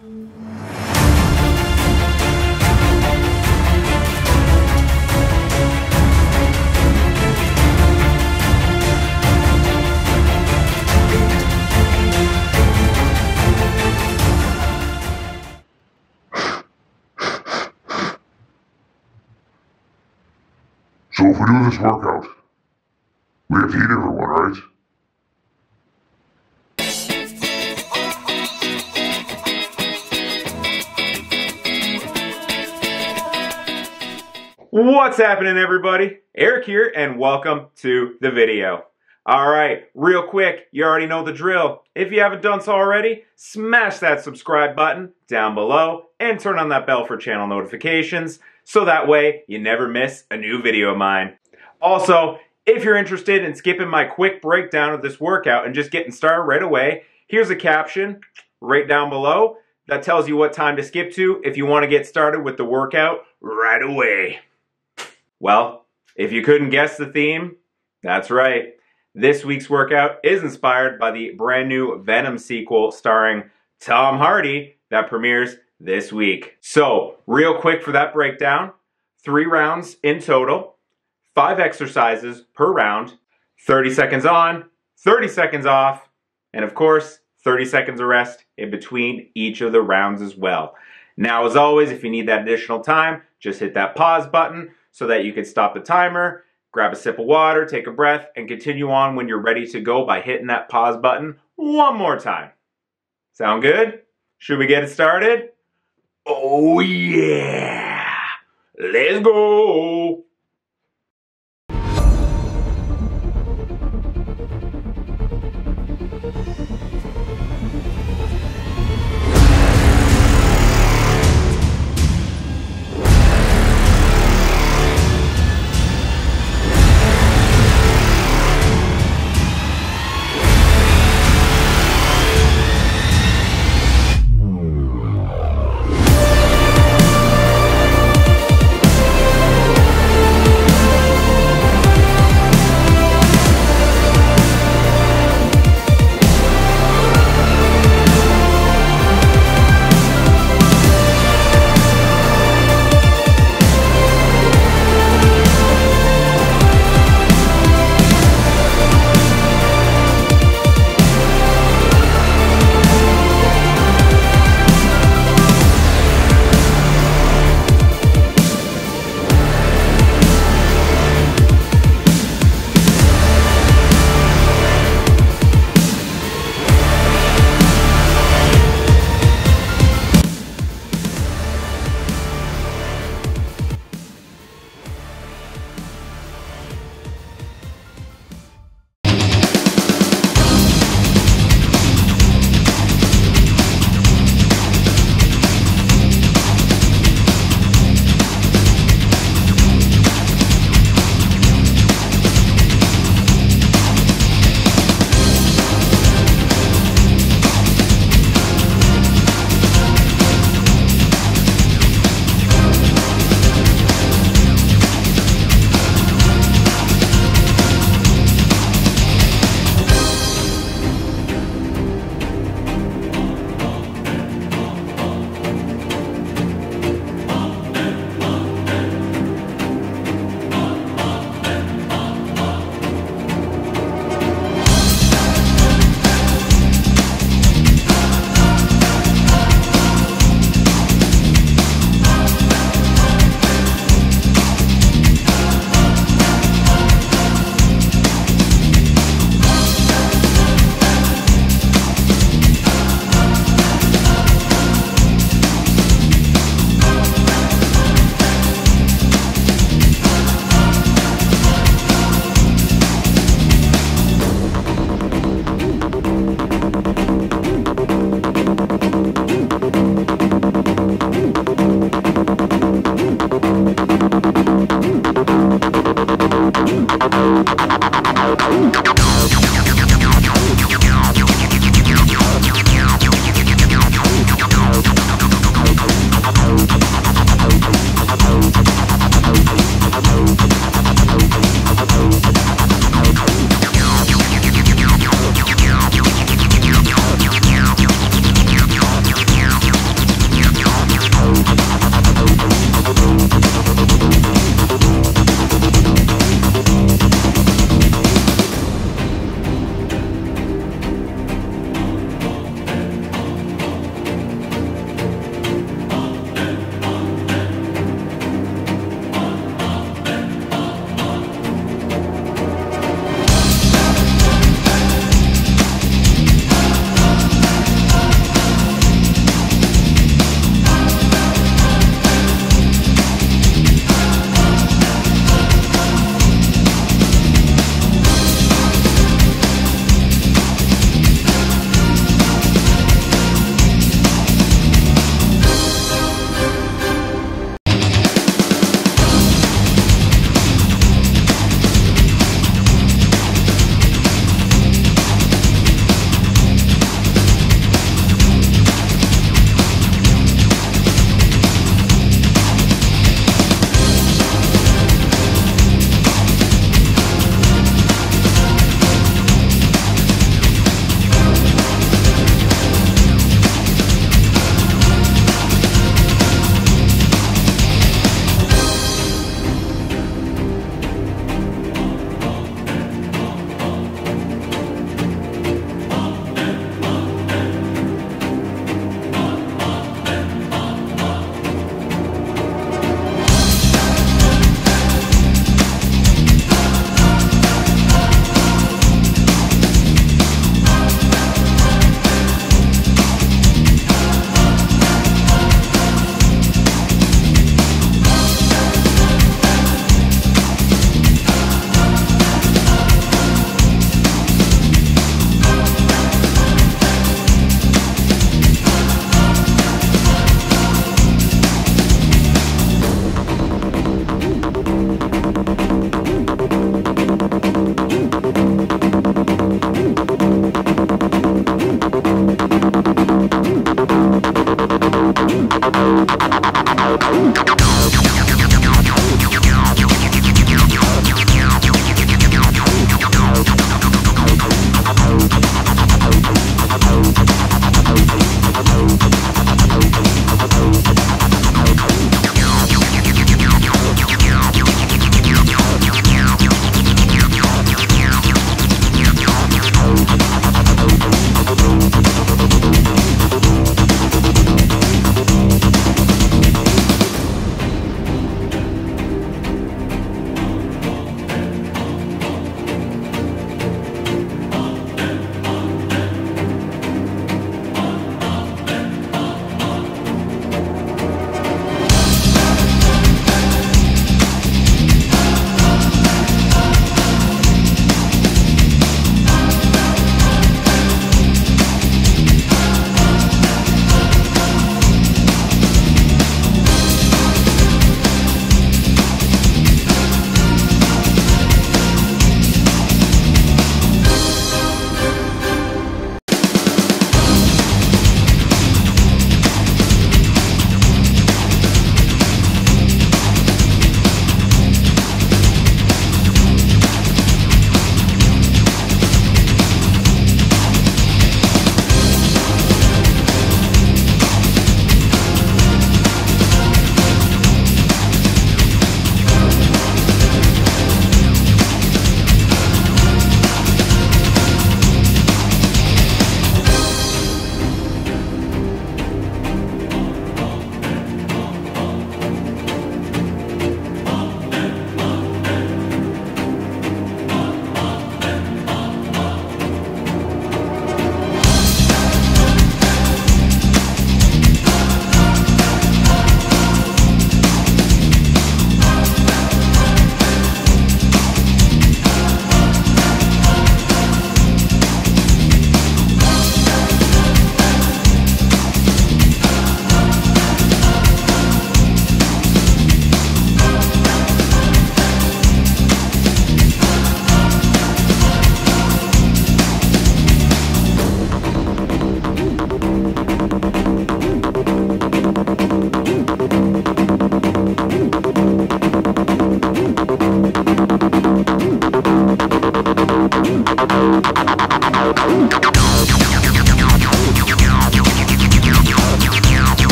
So if we do this workout, we have to eat everyone, right? What's happening, everybody? Eric here, and welcome to the video. Alright, real quick, you already know the drill. If you haven't done so already, smash that subscribe button down below and turn on that bell for channel notifications so that way you never miss a new video of mine. Also, if you're interested in skipping my quick breakdown of this workout and just getting started right away, here's a caption right down below that tells you what time to skip to if you want to get started with the workout right away. Well, if you couldn't guess the theme, that's right. This week's workout is inspired by the brand new Venom sequel starring Tom Hardy that premieres this week. So, real quick for that breakdown, 3 rounds in total, 5 exercises per round, 30 seconds on, 30 seconds off, and of course, 30 seconds of rest in between each of the rounds as well. Now, as always, if you need that additional time, just hit that pause button so that you can stop the timer, grab a sip of water, take a breath, and continue on when you're ready to go by hitting that pause button one more time. Sound good? Should we get it started? Oh yeah! Let's go!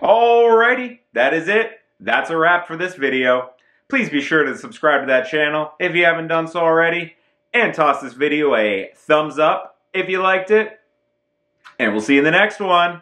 Alrighty, that is it. That's a wrap for this video. Please be sure to subscribe to that channel if you haven't done so already, and toss this video a thumbs up if you liked it. And we'll see you in the next one.